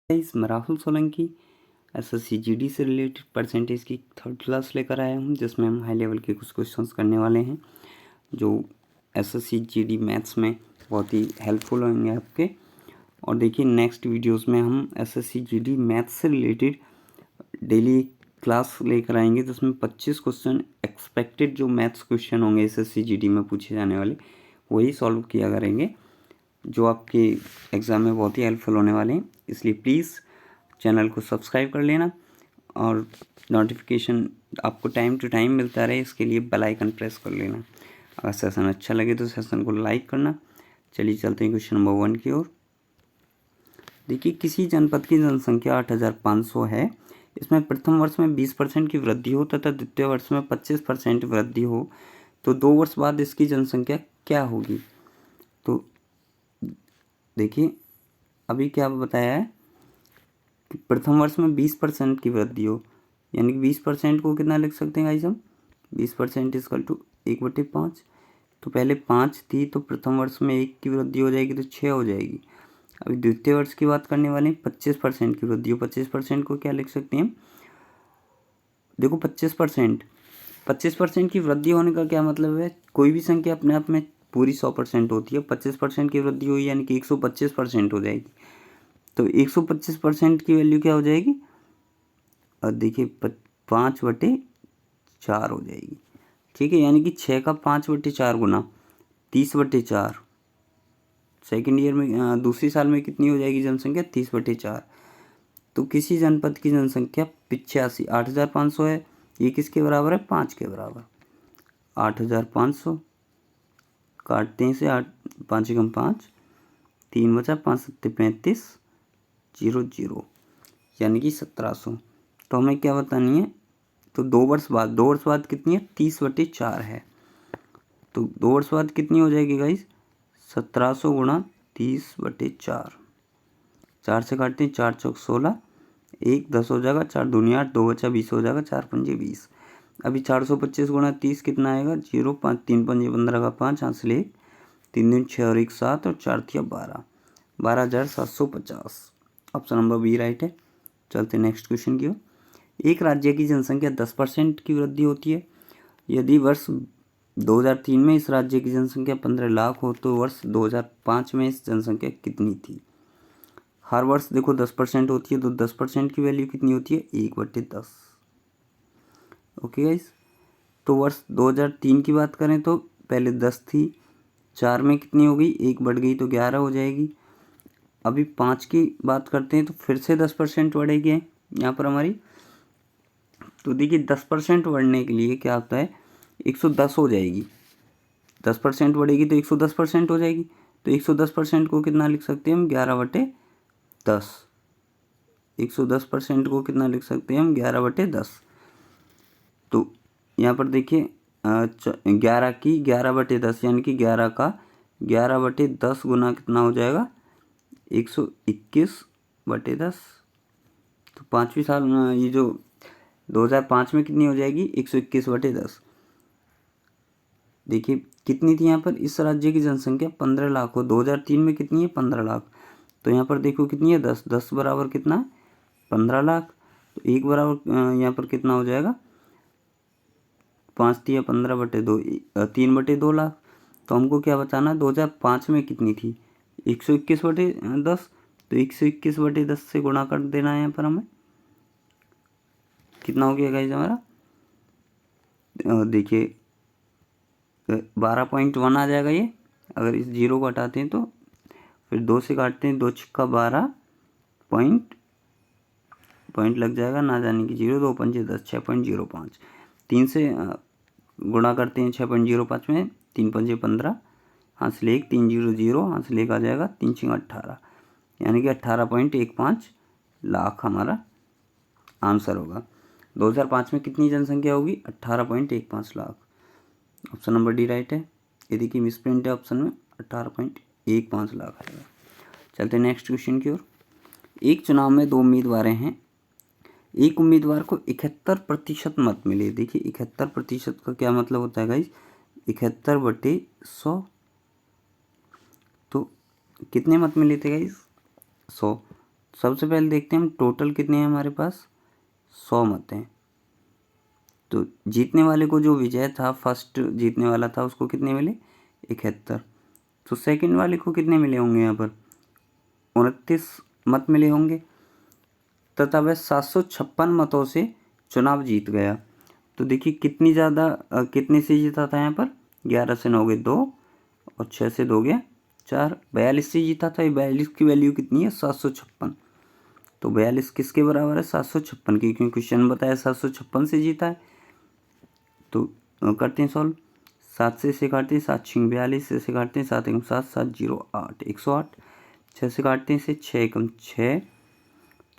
मैं Rahul Solanki SSC GD से related percentage की थर्ड क्लास लेकर आया हूं, जिसमें हम हाई लेवल के कुछ क्वेश्चंस करने वाले हैं जो एसएससी जीडी मैथ्स में बहुत ही हेल्पफुल होंगे आपके। और देखिए नेक्स्ट वीडियोस में हम एसएससी जीडी मैथ्स से रिलेटेड डेली क्लास लेकर आएंगे, जिसमें 25 क्वेश्चन एक्सपेक्टेड जो मैथ्स क्वेश्चन होंगे एसएससी जीडी में पूछे जाने वाले वही सॉल्व किया करेंगे, जो आपके एग्ज़ाम में बहुत ही हेल्पफुल होने वाले हैं। इसलिए प्लीज़ चैनल को सब्सक्राइब कर लेना और नोटिफिकेशन आपको टाइम टू टाइम मिलता रहे, इसके लिए बेल आइकन प्रेस कर लेना। अगर सेशन अच्छा लगे तो सेशन को लाइक करना। चलिए चलते हैं क्वेश्चन नंबर 1 की ओर। देखिए, किसी जनपद की जनसंख्या 8,500 है। इसमें प्रथम वर्ष में 20% की वृद्धि हो तथा द्वितीय वर्ष में 25% वृद्धि हो, तो 2 वर्ष बाद इसकी जनसंख्या क्या होगी। तो देखिए, अभी क्या बताया है कि प्रथम वर्ष में 20% की वृद्धि हो, यानी कि 20% को कितना लिख सकते हैं गाइस हम, 20% इक्वल टू 1/5। तो पहले 5 थी, तो प्रथम वर्ष में 1 की वृद्धि हो जाएगी तो 6 हो जाएगी। अभी द्वितीय वर्ष की बात करने वाले हैं, 25% की वृद्धि हो। 25% को क्या लिख सकते हैं, देखो 25% की वृद्धि होने का क्या मतलब है, कोई भी संख्या अपने आप में पूरी 100% होती है। 25% की वृद्धि हुई यानी कि 125% हो जाएगी। तो 125% की वैल्यू क्या हो जाएगी, और देखिए 5/4 हो जाएगी। ठीक है, यानी कि 6 का 5/4 गुना 30/4। सेकेंड ईयर में दूसरी साल में कितनी हो जाएगी जनसंख्या, 30/4। तो किसी जनपद की जनसंख्या 85 8,500 है। ये किसके बराबर है, 5 के बराबर। 8,500 काटते हैं से 8 5 एकम 5, 3 बचा 5 सत्ते 35, 0 यानी कि 1700। तो हमें क्या बतानी है, तो 2 वर्ष बाद कितनी है, 30/4 है। तो 2 वर्ष बाद कितनी हो जाएगी गाइस, 1700 गुणा 30/4। 4 से काटते हैं, 4 चौक 16, 1 10 हो जाएगा, 4 दूनी 8, 2 बचा 20 हो जाएगा, 4 पंजे 20। अभी 425 गुणा 30 कितना आएगा, 0 5 3 पंजे 15 का 5, हाथ से 1 3 दिन 6 और 1 7 और 4 थिया 12, 12,750। ऑप्शन नंबर बी राइट है। चलते नेक्स्ट क्वेश्चन की ओर। एक राज्य की जनसंख्या 10% की वृद्धि होती है। यदि वर्ष 2003 में इस राज्य की जनसंख्या 15 लाख हो, तो वर्ष 2005 में इस जनसंख्या कितनी थी। हर वर्ष देखो 10% होती है, तो 10% की वैल्यू कितनी होती है, 1/10। ओके गाइस, तो वर्ष 2003 की बात करें तो पहले 10 थी, 4 में कितनी हो गई, 1 बढ़ गई तो 11 हो जाएगी। अभी 5 की बात करते हैं तो फिर से 10% बढ़ेगी यहाँ पर हमारी। तो देखिए 10% बढ़ने के लिए क्या होता है, 110 हो जाएगी। 10% बढ़ेगी तो 110% हो जाएगी। तो 110% को कितना लिख सकते हैं हम, 11/10। 110% को कितना लिख सकते हैं हम, 11/10। तो यहाँ पर देखिए 11 की 11/10 यानी कि 11 का 11/10 गुना कितना हो जाएगा, 121/10। तो 5वीं साल ये जो 2005 में कितनी हो जाएगी, 121/10। देखिए कितनी थी यहाँ पर, इस राज्य की जनसंख्या 15 लाख हो, 2003 में कितनी है, 15 लाख। तो यहाँ पर देखो कितनी है, 10 बराबर कितना है, 15 लाख। तो 1 बराबर यहाँ पर कितना हो जाएगा, 5 3 15/2, 3/2 लाख। तो हमको क्या बताना है, 2005 में कितनी थी, 121/10। तो 121/10 से गुणा कर देना है यहाँ पर हमें। कितना हो गया गाइस हमारा, देखिए 12.1 आ जाएगा ये। अगर इस 0 को हटाते हैं तो फिर 2 से काटते हैं, 2 छक्का 12 पॉइंट लग जाएगा, ना जाने की 0, 2 पंजे 10, 6.05। 3 से गुणा करते हैं 6.05 में, 3 पंजे 15, हाथ से 1 3 0 0, हाथ से 1 आ जाएगा, 3 6 18, यानी कि 18.15 लाख हमारा आंसर होगा। 2005 में कितनी जनसंख्या होगी, 18.15 lakh. Option number D right है। यदि कि मिसप्रिंट है ऑप्शन में, 18.15 लाख आएगा। चलते नेक्स्ट क्वेश्चन की ओर। एक चुनाव में 2 उम्मीदवार हैं, एक उम्मीदवार को 71% मत मिले। देखिए 71% का क्या मतलब होता है गाइस, 71/100। तो कितने मत मिले थे गाइस, 100। सबसे पहले देखते हैं हम टोटल कितने हैं हमारे पास, 100 मत हैं। तो जीतने वाले को, जो विजय था, फर्स्ट जीतने वाला था, उसको कितने मिले, 71। तो सेकंड वाले को कितने मिले होंगे, यहाँ पर 29 मत मिले होंगे, तथा वह 756 मतों से चुनाव जीत गया। तो देखिए कितनी ज़्यादा, कितने से जीता था यहाँ पर, 11 से 9 गए 2 और 6 से 2 गया 4, 42 से जीता था। 42 की वैल्यू कितनी है, 756। तो 42 किसके बराबर है, 756 की, क्योंकि क्वेश्चन बताया 756 से जीता है। तो करते हैं सॉल्व। 7 से इसे काटते हैं, 7 6 42, से काटते हैं 7 1 7 7 0 8 108। 6 से काटते हैं इसे, 6 1 6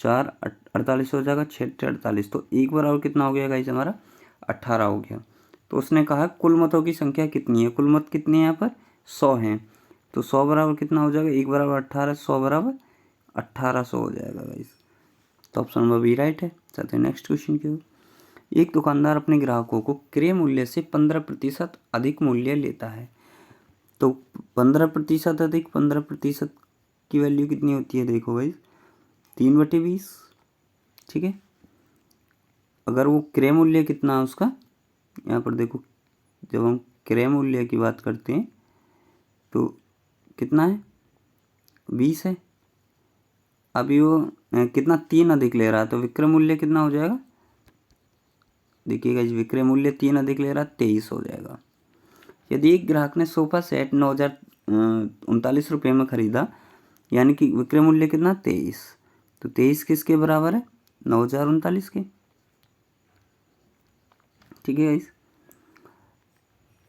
4 48 हो जाएगा, 6 48। तो एक बराबर कितना हो गया गाइस हमारा, 18 हो गया। तो उसने कहा कुल मतों की संख्या कितनी है, कुल मत कितने हैं यहाँ पर, 100 हैं। तो 100 बराबर कितना हो जाएगा, एक बराबर 18, 100 बराबर 1800 हो जाएगा गाइस। तो ऑप्शन नंबर बी राइट है। चलते हैं नेक्स्ट क्वेश्चन की ओर। एक दुकानदार अपने ग्राहकों को क्रय मूल्य से 15% अधिक मूल्य लेता है। तो 15% अधिक 15% की वैल्यू कितनी होती है, देखो भाई 3/20, ठीक है। अगर वो क्रय मूल्य कितना है उसका, यहाँ पर देखो, जब हम क्रय मूल्य की बात करते हैं तो कितना है, 20 है। अभी वो कितना, 3 अधिक ले रहा है, तो विक्रय मूल्य कितना हो जाएगा, देखिएगा विक्रय मूल्य 3 अधिक ले रहा है, 23 हो जाएगा। यदि एक ग्राहक ने सोफा सेट 9,039 रुपये में खरीदा, यानी कि विक्रय मूल्य कितना, 23। तो 23 किसके बराबर है, 9,039 के, ठीक है गाइस।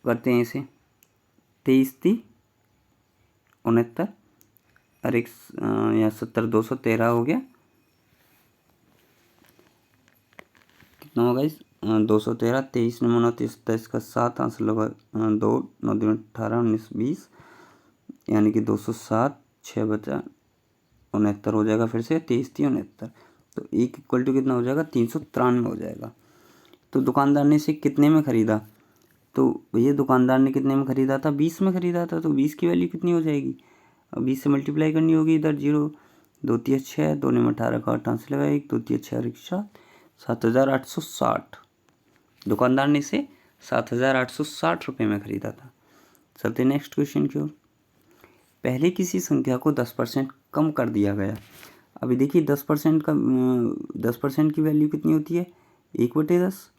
करते हैं इसे, 23 थी 69 और एक यहाँ 70, 213 हो गया, कितना होगा इस, 213, 23 9 29 27 का 7 आंसर लगा, 2 9 2 18 19 20, यानी कि 207, 6 बचा 69 हो जाएगा, फिर से 23 थी 69। तो एक इक्वल टू कितना हो जाएगा, 393 हो जाएगा। तो दुकानदार ने इसे कितने में ख़रीदा, तो भैया दुकानदार ने कितने में ख़रीदा था, 20 में ख़रीदा था। तो 20 की वैल्यू कितनी हो जाएगी, अब 20 से मल्टीप्लाई करनी होगी, इधर 0 2 3 6, 2 में 18 का 8 आंसर लगा, 1 2 3 6 7 7,860। दुकानदार ने इसे 7,860 रुपये में ख़रीदा था। चलते नेक्स्ट क्वेश्चन की ओर। पहले किसी संख्या को 10% कम कर दिया गया। अभी देखिए 10% का 10% की वैल्यू कितनी होती है, 1/10।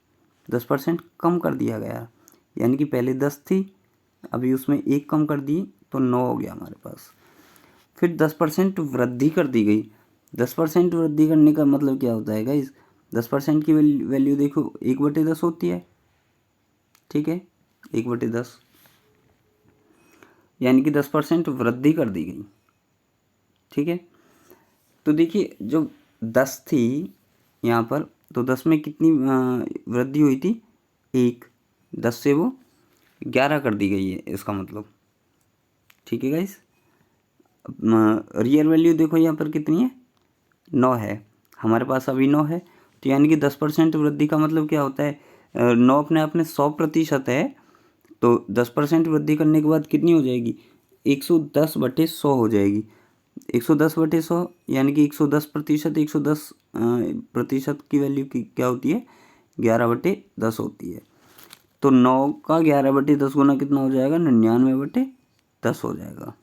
10% कम कर दिया गया, यानी कि पहले 10 थी, अभी उसमें 1 कम कर दी तो 9 हो गया हमारे पास। फिर 10% वृद्धि कर दी गई। 10% वृद्धि करने का मतलब क्या होता है गाइस, 10% की वैल्यू देखो 1/10 होती है, ठीक है, 1/10, यानी कि 10% वृद्धि कर दी गई, ठीक है। तो देखिए जो 10 थी यहाँ पर, तो 10 में कितनी वृद्धि हुई थी, 1, 10 से वो 11 कर दी गई है इसका मतलब, ठीक है गाइस। रियल वैल्यू देखो यहाँ पर कितनी है, 9 है, हमारे पास अभी 9 है। तो यानी कि 10% वृद्धि का मतलब क्या होता है, 9 अपने आप में 100% है, तो 10% वृद्धि करने के बाद कितनी हो जाएगी, 110/100 हो जाएगी। 110/100 यानी कि 110%, 110% की वैल्यू की क्या होती है, 11/10 होती है। तो 9 का 11/10 गुना कितना हो जाएगा, 99/10 हो जाएगा,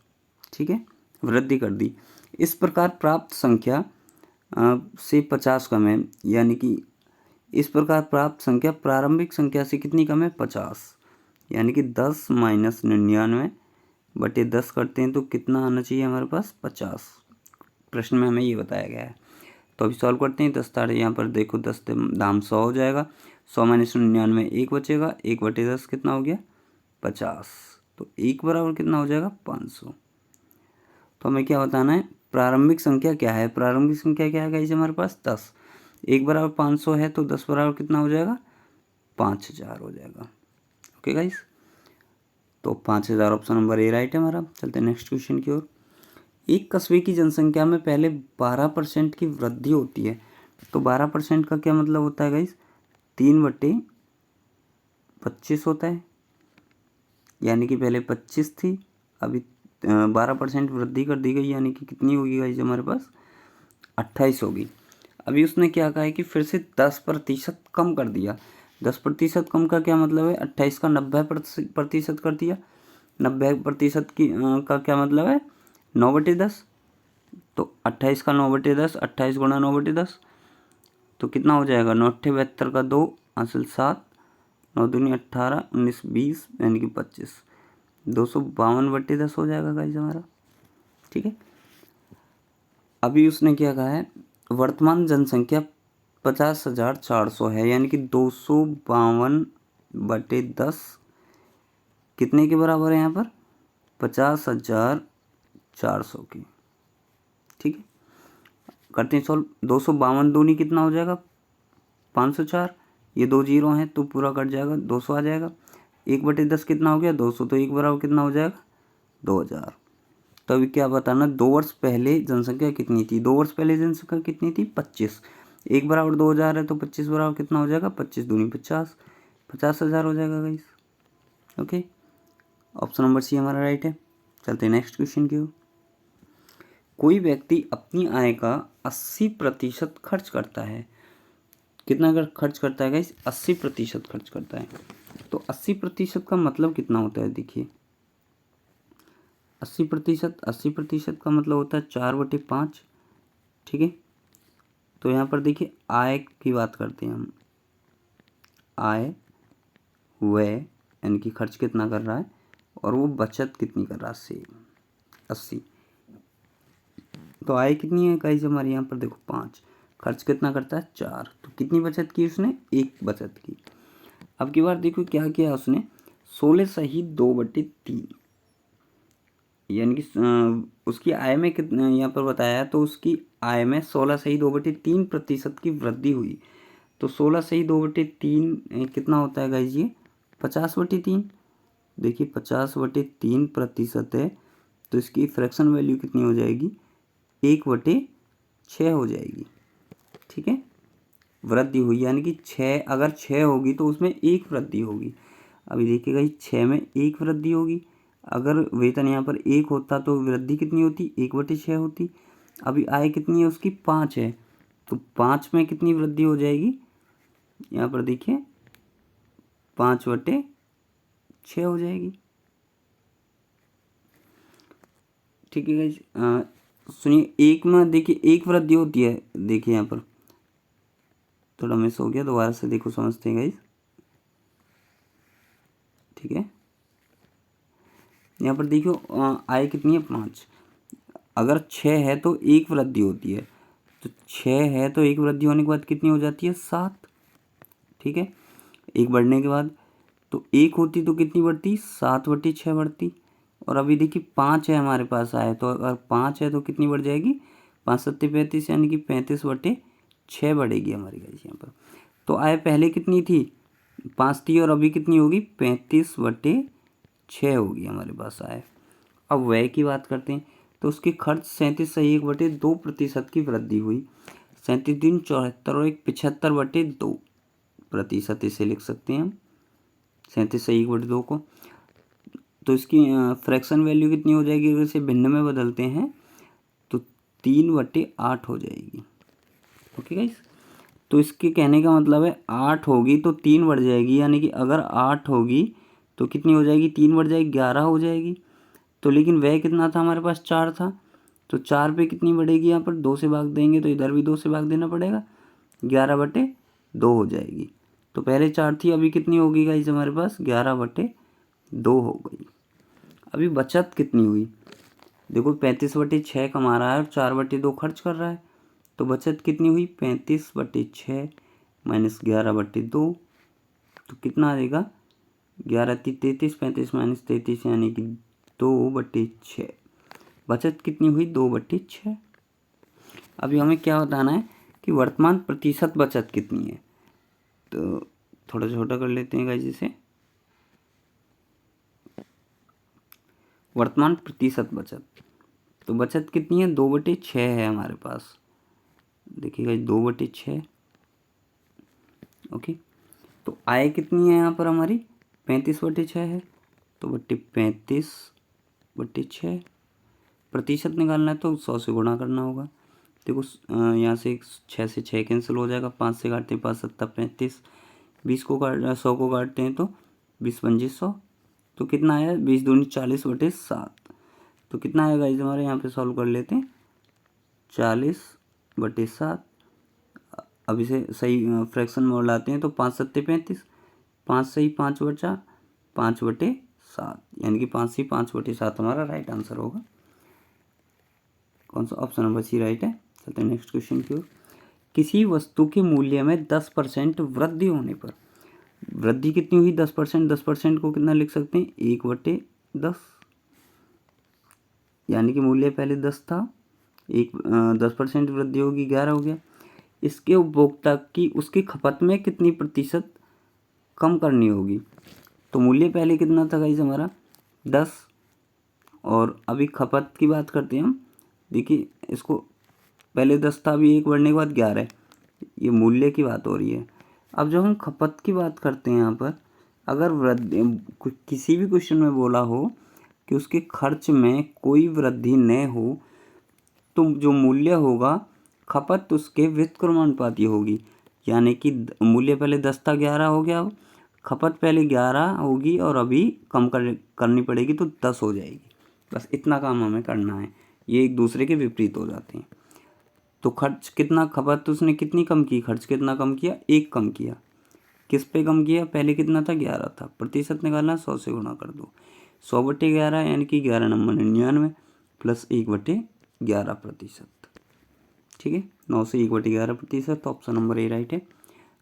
ठीक है, वृद्धि कर दी। इस प्रकार प्राप्त संख्या से 50 कम है, यानी कि इस प्रकार प्राप्त संख्या प्रारंभिक संख्या से कितनी कम है, 50, यानी कि 10 - 99/10 करते हैं तो कितना आना चाहिए हमारे पास, 50। प्रश्न में हमें ये बताया गया है। तो अभी सॉल्व करते हैं। 10 तारे यहाँ पर देखो, 10 दाम 100 हो जाएगा, 100 - 99 1 बचेगा, 1/10 कितना हो गया, 50। तो 1 बराबर कितना हो जाएगा, 500। तो हमें क्या बताना है, प्रारंभिक संख्या क्या है, प्रारंभिक संख्या क्या है गाइस हमारे पास, 10। 1 बराबर 500 है, तो 10 बराबर कितना हो जाएगा, 5000 हो जाएगा, ओके गाइस। तो 5000 ऑप्शन नंबर ए राइट है हमारा। चलते हैं नेक्स्ट क्वेश्चन की ओर। एक कस्बे की जनसंख्या में पहले 12% की वृद्धि होती है। तो 12% का क्या मतलब होता है गाइस, 3/25 होता है, यानी कि पहले 25 थी, अभी 12% वृद्धि कर दी गई, यानी कि कितनी होगी गाइस हमारे पास, 28 होगी। अभी उसने क्या कहा है कि फिर से 10% कम कर दिया। 10% कम का क्या मतलब है, 28 का 90% कर दिया। 90% की का क्या मतलब है, 9/10। तो 28 का 9/10, 28 गुणा 9/10, तो कितना हो जाएगा, 9 अट्ठे 72 का 2 हासिल 7, 9 दूनी 18, 19 20 यानी कि 25, 252/10 हो जाएगा गाइस हमारा। ठीक है। अभी उसने क्या कहा है, वर्तमान जनसंख्या 50,400 है, यानी कि 252/10 कितने के बराबर है यहाँ पर, 50,400 की। ठीक है, करते हैं सॉल्व। 252 दूनी कितना हो जाएगा, 504, ये 2 जीरो हैं तो पूरा कट जाएगा, 200 आ जाएगा। 1/10 कितना हो गया, 200, तो 1 बराबर कितना हो जाएगा, 2000। तो अभी क्या बताना, 2 वर्ष पहले जनसंख्या कितनी थी, 2 वर्ष पहले जनसंख्या कितनी थी, 25। 1 बराबर 2000 है तो 25 बराबर कितना हो जाएगा, 25 दूनी 50, 50,000 हो जाएगा guys. Okay, option number C हमारा राइट है। चलते हैं नेक्स्ट क्वेश्चन की ओर। कोई व्यक्ति अपनी आय का 80% खर्च करता है। कितना अगर खर्च करता है गाइस, 80% खर्च करता है। तो 80% का मतलब कितना होता है, देखिए 80% का मतलब होता है 4/5। ठीक है, तो यहाँ पर देखिए आय की बात करते हैं हम, आय व्यय यानी कि खर्च कितना कर रहा है और वो बचत कितनी कर रहा है, से 80। तो आय कितनी है गाइस हमारे यहाँ पर, देखो 5, खर्च कितना करता है 4, तो कितनी बचत की उसने, 1 बचत की। अब की बार देखो क्या किया उसने, 16 सही 2/3, यानी कि उसकी आय में कितना यहाँ पर बताया है, तो उसकी आय में 16 सही 2/3% की वृद्धि हुई। तो 16 सही 2/3 कितना होता है गाइस, ये 50/3। देखिए 50/3% है, तो इसकी फ्रैक्शन वैल्यू कितनी हो जाएगी, 1/6 हो जाएगी। ठीक है, वृद्धि हुई यानी कि 6, अगर 6 होगी तो उसमें 1 वृद्धि होगी। अभी देखिएगा 6 में 1 वृद्धि होगी। अगर वेतन यहाँ पर 1 होता तो वृद्धि कितनी होती, 1/6 होती। अभी आय कितनी है उसकी, 5 है, तो 5 में कितनी वृद्धि हो जाएगी, यहाँ पर देखिए 5/6 हो जाएगी। ठीक है गाइस, सुनिए 1 में देखिए 1 वृद्धि होती है, देखिए यहाँ पर थोड़ा मिस हो गया, दोबारा से देखो समझते हैं गाइस। ठीक है, यहाँ पर देखियो आय कितनी है, 5। अगर 6 है तो 1 वृद्धि होती है, तो 6 है तो 1 वृद्धि होने के बाद कितनी हो जाती है, 7। ठीक है, 1 बढ़ने के बाद तो 1 होती तो कितनी बढ़ती, 7/6 बढ़ती। और अभी देखिए 5 है हमारे पास आए, तो अगर 5 है तो कितनी बढ़ जाएगी, 5 सत्ते 35, यानी कि 35/6 बढ़ेगी हमारी गाइस यहाँ पर। तो आय पहले कितनी थी, 5 थी, और अभी कितनी होगी, 35/6 होगी हमारे पास आय। अब व्यय की बात करते हैं, तो उसके खर्च 37 सही 1/2% की वृद्धि हुई। 37 दिन 74 और 1 75/2%, इसे लिख सकते हैं हम 37 सही 1/2 को। तो इसकी फ्रैक्शन वैल्यू कितनी हो जाएगी, अगर इसे भिन्न में बदलते हैं तो 3/8 हो जाएगी। ओके गाइस, तो इसके कहने का मतलब है 8 होगी तो 3 बढ़ जाएगी, यानी कि अगर 8 होगी तो कितनी हो जाएगी, 3 बढ़ जाएगी, 11 हो जाएगी। तो लेकिन वह कितना था हमारे पास, 4 था, तो 4 पे कितनी बढ़ेगी, यहाँ पर 2 से भाग देंगे तो इधर भी 2 से भाग देना पड़ेगा, 11/2 हो जाएगी। तो पहले 4 थी, अभी कितनी होगी गाइस हमारे पास, 11/2 हो गई। अभी बचत कितनी हुई, देखो 35/6 कमा रहा है और 4/2 खर्च कर रहा है, तो बचत कितनी हुई, 35/6 माइनस 11/2, तो कितना आ जाएगा, 11 × 33, 35 माइनस 33 यानी कि 2/6। बचत कितनी हुई, 2/6। अभी हमें क्या बताना है कि वर्तमान प्रतिशत बचत कितनी है, तो थोड़ा छोटा कर लेते हैं गाइस इसे। वर्तमान प्रतिशत बचत, तो बचत कितनी है, 2/6 है हमारे पास, देखिएगा 2/6। ओके, तो आय कितनी है यहाँ पर हमारी, 35/6 है, तो 35/6। प्रतिशत निकालना है तो 100 से गुणा करना होगा, देखो यहाँ से 6 से 6 कैंसिल हो जाएगा, 5 से काटते हैं 5 7 35, 20 को काट 100 को काटते हैं तो 20 25 100, तो कितना आया 20 दूनी 40/7। तो कितना आएगा इस हमारे यहाँ पे सॉल्व कर लेते हैं 40/7। अब इसे सही फ्रैक्शन में लाते हैं तो 5 7 35, 5 सही 5 बचा 5/7, यानी कि 5 से 5/7 हमारा राइट आंसर होगा। कौन सा? ऑप्शन नंबर सी राइट है। चलते हैं नेक्स्ट क्वेश्चन की ओर। किसी वस्तु के मूल्य में 10% वृद्धि होने पर, वृद्धि कितनी हुई 10%, 10% को कितना लिख सकते हैं 1/10, यानी कि मूल्य पहले 10 था, 10% वृद्धि होगी 11 हो गया। इसके उपभोक्ता की उसकी खपत में कितनी प्रतिशत कम करनी होगी? तो मूल्य पहले कितना था गाइस हमारा 10, और अभी खपत की बात करते हैं हम। देखिए इसको पहले 10 था, अभी 1 बढ़ने के बाद 11 है, ये मूल्य की बात हो रही है। अब जब हम खपत की बात करते हैं यहाँ पर, अगर वृद्धि किसी भी क्वेश्चन में बोला हो कि उसके खर्च में कोई वृद्धि न हो, तो जो मूल्य होगा खपत उसके व्युत्क्रमानुपाती होगी, यानी कि मूल्य पहले 10 था 11 हो गया, खपत पहले 11 होगी और अभी कम करनी पड़ेगी तो 10 हो जाएगी। बस इतना काम हमें करना है, ये एक दूसरे के विपरीत हो जाते हैं। तो खर्च कितना, खपत उसने कितनी कम की, खर्च कितना कम किया 1 कम किया। किस पे कम किया? पहले कितना था 11 था, प्रतिशत निकालना 100 से गुणा कर दो, 100/11 यानी कि 11 नंबर 99 प्लस 1/11%। ठीक है, 9 से 1/11%, तो ऑप्शन नंबर ए राइट है।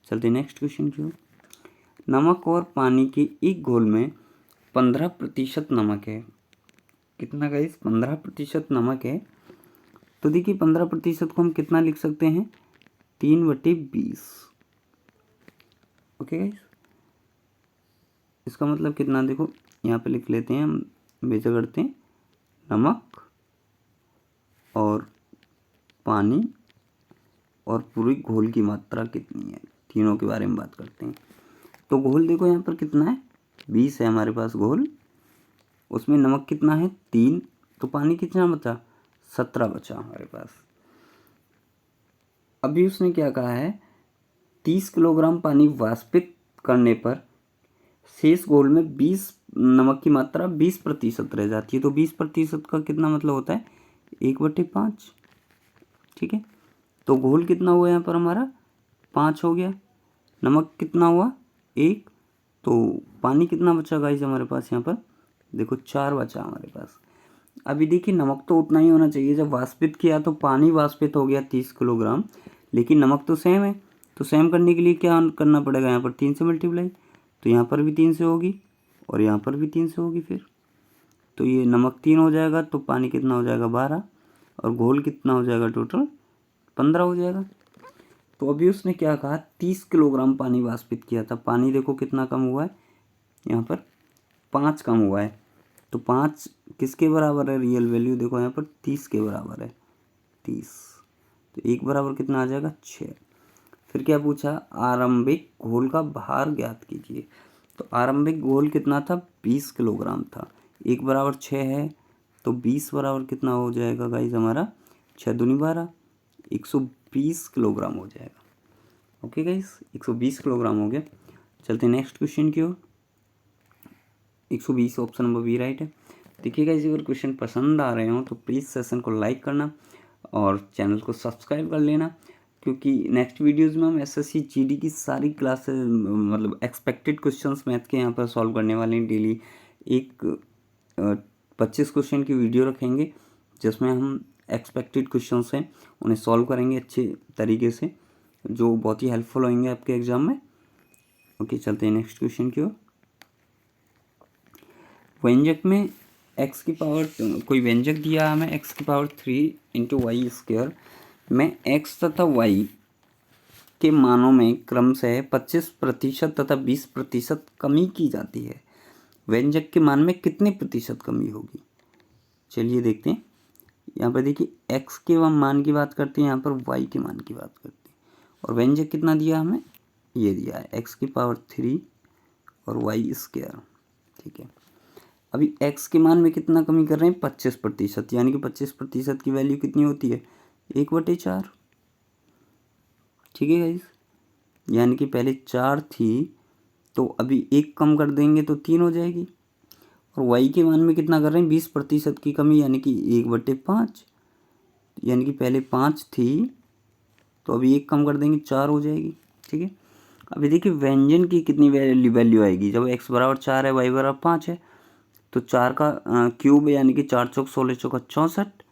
चलते नेक्स्ट क्वेश्चन की ओर। नमक और पानी के एक घोल में 15% नमक है। कितना गाइस? 15% नमक है। तो देखिए 15% को हम कितना लिख सकते हैं 3/20। ओके गाइस, इसका मतलब कितना, देखो यहाँ पे लिख लेते हैं हम, बेचा करते हैं नमक और पानी और पूरी घोल की मात्रा कितनी है, तीनों के बारे में बात करते हैं। तो घोल देखो यहाँ पर कितना है 20 है हमारे पास घोल, उसमें नमक कितना है 3, तो पानी कितना बचा 17 बचा हमारे पास। अभी उसने क्या कहा है 30 किलोग्राम पानी वाष्पित करने पर शेष घोल में 20 नमक की मात्रा 20% रह जाती है। तो 20% का कितना मतलब होता है 1/5। ठीक है, तो घोल कितना हुआ यहाँ पर हमारा 5 हो गया, नमक कितना हुआ 1, तो पानी कितना बचा गाइस हमारे पास यहाँ पर, देखो 4 बचा हमारे पास। अभी देखिए नमक तो उतना ही होना चाहिए, जब वाष्पित किया तो पानी वाष्पित हो गया 30 किलोग्राम, लेकिन नमक तो सेम है, तो सेम करने के लिए क्या करना पड़ेगा यहाँ पर 3 से मल्टीप्लाई, तो यहाँ पर भी 3 से होगी और यहाँ पर भी 3 से होगी, फिर तो ये नमक 3 हो जाएगा, तो पानी कितना हो जाएगा 12, और घोल कितना हो जाएगा टोटल 15 हो जाएगा। तो अभी उसने क्या कहा 30 किलोग्राम पानी वाष्पित किया था, पानी देखो कितना कम हुआ है यहाँ पर 5 कम हुआ है, तो 5 किसके बराबर है, रियल वैल्यू देखो यहाँ पर 30 के बराबर है 30, तो 1 बराबर कितना आ जाएगा 6। फिर क्या पूछा आरंभिक घोल का भार ज्ञात कीजिए। तो आरंभिक घोल कितना था 20 किलोग्राम था, 1 बराबर 6 है, तो 20 बराबर कितना हो जाएगा गाइज हमारा 6 दूनी 12, 120 किलोग्राम हो जाएगा। ओके गाइज 120 किलोग्राम हो गया। चलते हैं नेक्स्ट क्वेश्चन की ओर। 120 ऑप्शन नंबर बी राइट है। देखिए गाइज अगर क्वेश्चन पसंद आ रहे हो तो प्लीज़ सेशन को लाइक करना और चैनल को सब्सक्राइब कर लेना, क्योंकि नेक्स्ट वीडियोस में हम एसएससी जीडी की सारी क्लासेस मतलब एक्सपेक्टेड क्वेश्चंस मैथ के यहाँ पर सॉल्व करने वाले हैं। डेली एक 25 क्वेश्चन की वीडियो रखेंगे जिसमें हम एक्सपेक्टेड क्वेश्चंस हैं उन्हें सॉल्व करेंगे अच्छे तरीके से, जो बहुत ही हेल्पफुल होंगे आपके एग्जाम में। ओके चलते हैं नेक्स्ट क्वेश्चन की ओर। व्यंजक में x की पावर, कोई व्यंजक दिया हमें x की पावर 3 × y² में x तथा y के मानों में क्रमशः 25% तथा 20% कमी की जाती है, व्यंजक के मान में कितने प्रतिशत कमी होगी? चलिए देखते हैं। यहाँ पर देखिए x के मान की बात करते हैं, यहाँ पर y के मान की बात करते हैं, और व्यंजक कितना दिया हमें, ये दिया है x की पावर 3 और y²। ठीक है, अभी x के मान में कितना कमी कर रहे हैं 25%, यानी कि 25% की वैल्यू कितनी होती है 1/4। ठीक है गाइस, यानी कि पहले 4 थी तो अभी 1 कम कर देंगे तो 3 हो जाएगी। और y के मान में कितना कर रहे हैं, 20% की कमी, यानी कि 1/5, यानी कि पहले 5 थी तो अभी 1 कम कर देंगे 4 हो जाएगी। ठीक है, अभी देखिए व्यंजन की कितनी वैल्यू आएगी, जब x बराबर 4 है y बराबर 5 है तो 4 का क्यूब यानी कि 4 चौक 16 चौका 64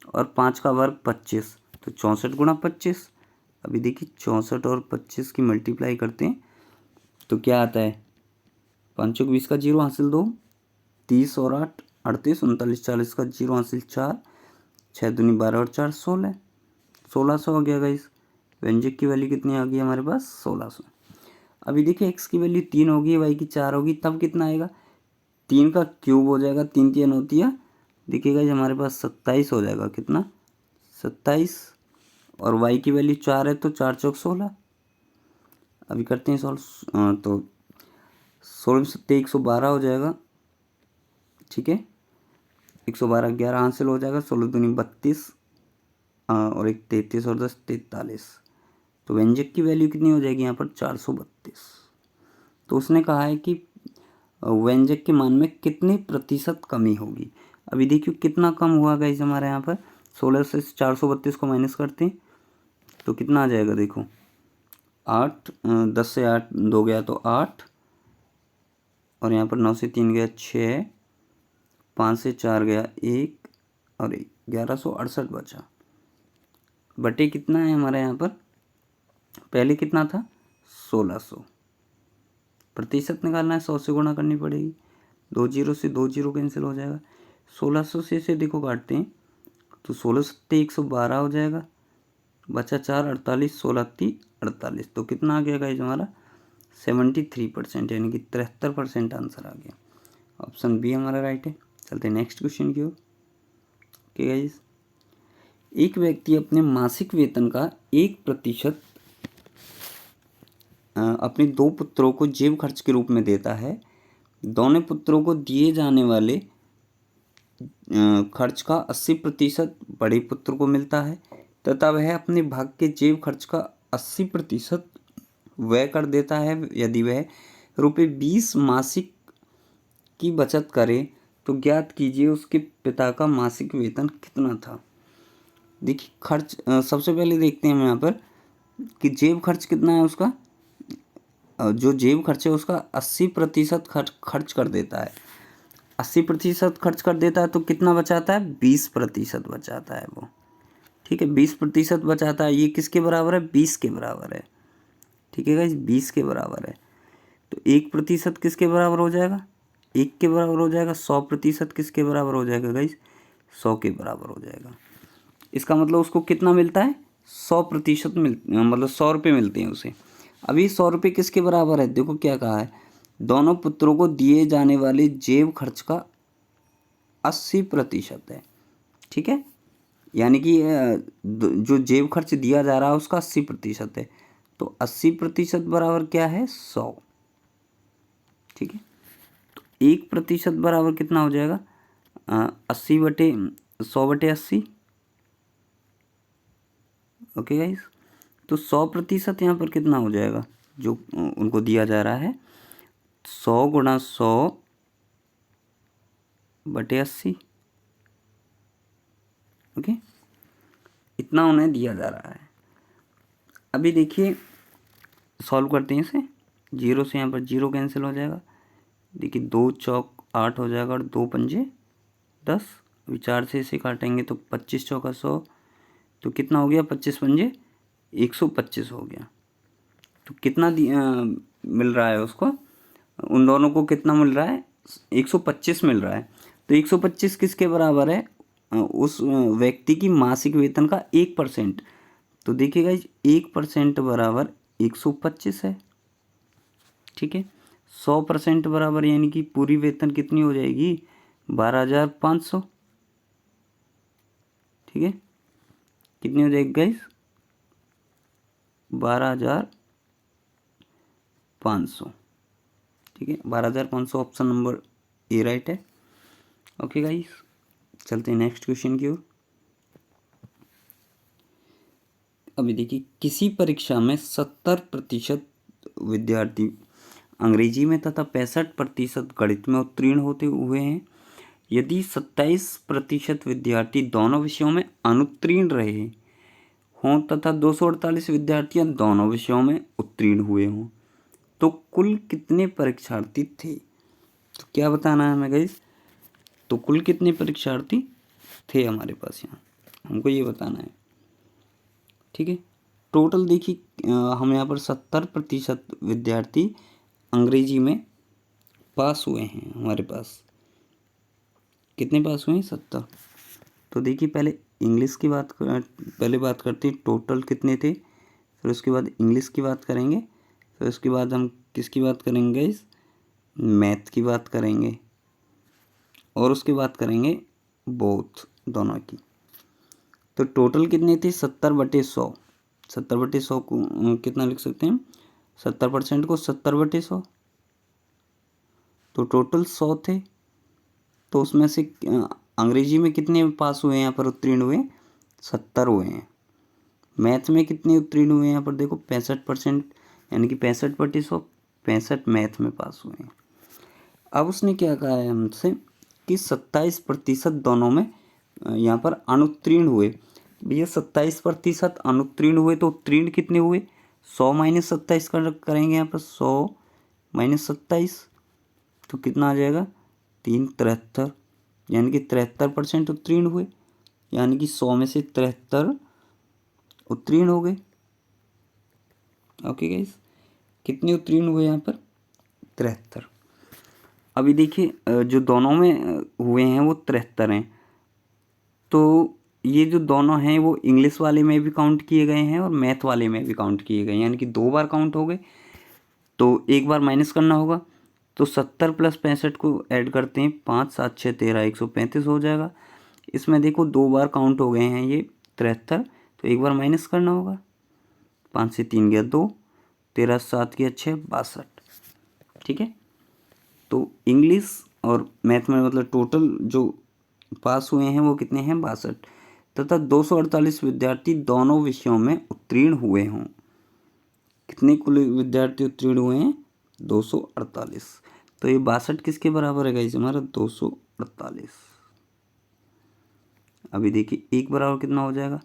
और 5 का वर्ग 25, तो 64 गुणा 25। अभी देखिए 64 और 25 की मल्टीप्लाई करते हैं तो क्या आता है, 5 चौक 20 का 0 हासिल 2, 30 और 8 38, 39 40 का 0 हासिल 4, 6 दूनी 12 और 4 16, 1600 हो गया गाइस। व्यंजक की वैल्यू कितनी आ गई हमारे पास, 1600। अभी देखिए x की वैल्यू 3 होगी, y की 4 होगी, तब कितना आएगा, 3 का क्यूब हो जाएगा, 3 3 होती है, देखिएगा जी हमारे पास 27 हो जाएगा, कितना 27, और y की वैल्यू 4 है तो 4 चौक 16। अभी करते हैं सॉल्व, तो 16 सत्ते 112 हो जाएगा। ठीक है, 112 11 हासिल हो जाएगा, 16 दूनी 32 और 1 33 और 10 43, तो व्यंजक की वैल्यू कितनी हो जाएगी यहाँ पर, 432। तो उसने कहा है कि व्यंजक के मान में कितने प्रतिशत कमी होगी। अभी देखिए कितना कम हुआ गाइस हमारे यहाँ पर, 16 से 432 को माइनस करते हैं तो कितना आ जाएगा, देखो 8, 10 से 8 2 गया तो 8, और यहाँ पर 9 से 3 गया 6, 5 से 4 गया 1 और 1168 बचा। बटे कितना है हमारे यहाँ पर, पहले कितना था 1600, प्रतिशत निकालना है, 100 से गुणा करनी पड़ेगी, 2 जीरो से 2 जीरो कैंसिल हो जाएगा, 1600 से इसे देखो काटते हैं तो 16 सत्ते 112 हो जाएगा, बचा 4 48, 16 30 48, तो कितना आ गया गाइस हमारा 73%, यानी कि 73% आंसर आ गया। ऑप्शन बी हमारा राइट है। चलते हैं नेक्स्ट क्वेश्चन की ओर। ओके गाइस, एक व्यक्ति अपने मासिक वेतन का 1% अपने 2 पुत्रों को जेब खर्च के रूप में देता है। दोनों पुत्रों को दिए जाने वाले खर्च का 80% बड़े पुत्र को मिलता है तथा वह अपने भाग के जेब खर्च का 80% व्यय कर देता है। यदि वह ₹20 मासिक की बचत करे तो ज्ञात कीजिए उसके पिता का मासिक वेतन कितना था। देखिए खर्च, सबसे पहले देखते हैं हम यहाँ पर कि जेब खर्च कितना है उसका। जो जेब खर्च है उसका 80% खर्च कर देता है। 80% खर्च कर देता है तो कितना बचाता है, 20% बचाता है वो। ठीक है, 20% बचाता है, ये किसके बराबर है, 20 के बराबर है। ठीक है गाइस, 20 के बराबर है, तो 1% किसके बराबर हो जाएगा, 1 के बराबर हो जाएगा। 100% किसके बराबर हो जाएगा गाइस, 100 के बराबर हो जाएगा। इसका मतलब उसको कितना मिलता है, 100% मतलब 100 रुपये मिलते हैं उसे। अभी 100 रुपये किसके बराबर है, देखो क्या कहा है, दोनों पुत्रों को दिए जाने वाले जेब खर्च का 80% है। ठीक है, यानी कि जो जेब खर्च दिया जा रहा है उसका 80% है, तो 80% बराबर क्या है, 100। ठीक है, तो 1% बराबर कितना हो जाएगा, 80/100/80। ओके गाइस, तो 100% यहाँ पर कितना हो जाएगा, जो उनको दिया जा रहा है, 100 गुणा 100/80। ओके, इतना उन्हें दिया जा रहा है। अभी देखिए सॉल्व करते हैं इसे, 0 से यहाँ पर 0 कैंसिल हो जाएगा। देखिए 2 चौक 8 हो जाएगा और 2 पंजे 10। अभी 4 से इसे काटेंगे तो 25 चौका 100, तो कितना हो गया, 25 पंजे 125 हो गया। तो कितना मिल रहा है उसको, उन दोनों को कितना मिल रहा है, 125 मिल रहा है। तो 125 किसके बराबर है, उस व्यक्ति की मासिक वेतन का 1%। तो देखिएगा 1% बराबर 125 है। ठीक है, 100% बराबर यानी कि पूरी वेतन कितनी हो जाएगी, 12,500। ठीक है, कितनी हो जाएगी गाइस, 12,500। ठीक है, 12,500 ऑप्शन नंबर ए राइट है। ओके गाइस, चलते हैं नेक्स्ट क्वेश्चन की ओर। अभी देखिए, किसी परीक्षा में 70% विद्यार्थी अंग्रेजी में तथा 65% गणित में उत्तीर्ण होते हुए हैं। यदि 27% विद्यार्थी दोनों विषयों में अनुत्तीर्ण रहे हों तथा 248 विद्यार्थी दोनों विषयों में उत्तीर्ण हुए हों, तो कुल कितने परीक्षार्थी थे? तो क्या बताना है हमें गाइस? तो कुल कितने परीक्षार्थी थे हमारे पास, यहाँ हमको ये बताना है। ठीक है, टोटल देखिए, हम यहाँ पर 70% विद्यार्थी अंग्रेजी में पास हुए हैं। हमारे पास कितने पास हुए हैं? 70। तो देखिए, पहले इंग्लिश की बात करते हैं, टोटल कितने थे, फिर उसके बाद इंग्लिश की बात करेंगे, फिर उसके बाद हम किसकी बात करेंगे गाइस? मैथ की बात करेंगे, और उसके बाद करेंगे बोथ, दोनों की। तो टोटल कितने थे? 70/100। 70/100 को कितना लिख सकते हैं? 70% को 70/100, तो टोटल 100 थे। तो उसमें से अंग्रेजी में कितने पास हुए हैं, यहाँ पर उत्तीर्ण हुए? 70 हुए हैं। मैथ में कितने उत्तीर्ण हुए हैं? यहाँ पर देखो 65%, यानी कि 65/100, 65 मैथ में पास हुए हैं। अब उसने क्या कहा है हमसे कि 27% दोनों में यहाँ पर अनुत्तीर्ण हुए। भैया 27% अनुत्तीर्ण हुए, तो उत्तीर्ण कितने हुए? 100 - 27 करेंगे यहाँ पर, 100 - 27, तो कितना आ जाएगा? 373, यानी कि 73% उत्तीर्ण हुए, यानी कि 100 में से 73 उत्तीर्ण हो गए। ओके गाइस, कितने उत्तीर्ण हुए यहाँ पर? 73। अभी देखिए, जो दोनों में हुए हैं वो 73 हैं। तो ये जो दोनों हैं वो इंग्लिश वाले में भी काउंट किए गए हैं और मैथ वाले में भी काउंट किए गए हैं, यानी कि 2 बार काउंट हो गए। तो एक बार माइनस करना होगा, तो 70 + 65 को ऐड करते हैं, 5 7 6 13 135 हो जाएगा। इसमें देखो 2 बार काउंट हो गए हैं ये 73, तो एक बार माइनस करना होगा, 5 से 3 गया 2, 13 7 गया 6, 62। ठीक है, तो इंग्लिश और मैथ में मतलब टोटल जो पास हुए हैं वो कितने हैं? 62, तथा 248 विद्यार्थी दोनों विषयों में उत्तीर्ण हुए हों। कितने कुल विद्यार्थी उत्तीर्ण हुए हैं? 248। तो ये 62 किसके बराबर है गाइस? हमारा 248। अभी देखिए, एक बराबर कितना हो जाएगा?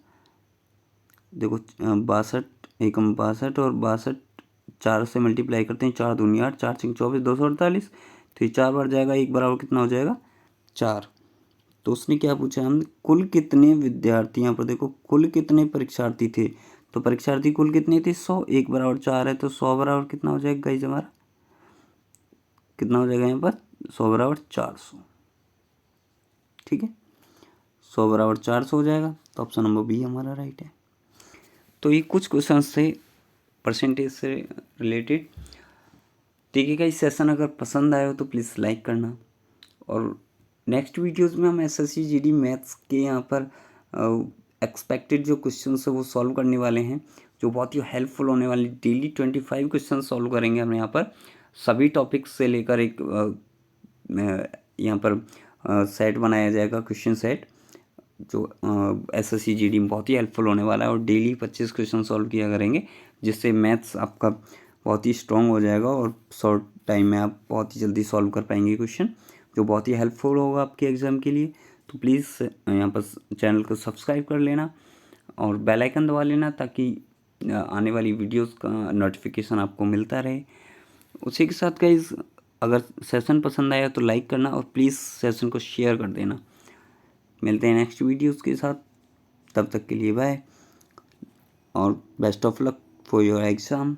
देखो 62, एकम 62, और 62 4 से मल्टीप्लाई करते हैं, 4 दूनी 8, 4 6 24, 248। तो ये 4 बार जाएगा, एक बराबर कितना हो जाएगा? 4। तो उसने क्या पूछा हमने? कुल कितने विद्यार्थी, यहाँ पर देखो कुल कितने परीक्षार्थी थे, तो परीक्षार्थी कुल कितने थे? 100, एक बराबर 4 है, तो 100 बराबर कितना हो जाएगा गाइस? हमारा कितना हो जाएगा यहाँ पर? 100 बराबर 400। ठीक है, 100 बराबर 400 हो जाएगा, तो ऑप्शन नंबर बी हमारा राइट है। तो ये कुछ क्वेश्चन थे परसेंटेज से रिलेटेड। देखिएगा, इस सेशन अगर पसंद आया हो तो प्लीज़ लाइक करना, और नेक्स्ट वीडियोस में हम एसएससी जीडी मैथ्स के यहाँ पर एक्सपेक्टेड जो क्वेश्चंस है वो सॉल्व करने वाले हैं, जो बहुत ही हेल्पफुल होने वाले। डेली 25 क्वेश्चन सॉल्व करेंगे हम यहाँ पर, सभी टॉपिक्स से लेकर एक यहाँ पर सेट बनाया जाएगा, क्वेश्चन सेट, जो एसएससी जीडी में बहुत ही हेल्पफुल होने वाला है। और डेली 25 क्वेश्चन सॉल्व किया करेंगे, जिससे मैथ्स आपका बहुत ही स्ट्रॉन्ग हो जाएगा और शॉर्ट टाइम में आप बहुत ही जल्दी सॉल्व कर पाएंगे क्वेश्चन, जो बहुत ही हेल्पफुल होगा आपके एग्ज़ाम के लिए। तो प्लीज़ यहाँ पर चैनल को सब्सक्राइब कर लेना और बेल आइकन दबा लेना, ताकि आने वाली वीडियोस का नोटिफिकेशन आपको मिलता रहे। उसी के साथ गाइस, अगर सेशन पसंद आया तो लाइक करना, और प्लीज़ सेशन को शेयर कर देना। मिलते हैं नेक्स्ट वीडियोस के साथ, तब तक के लिए बाय, और best of luck for your exam.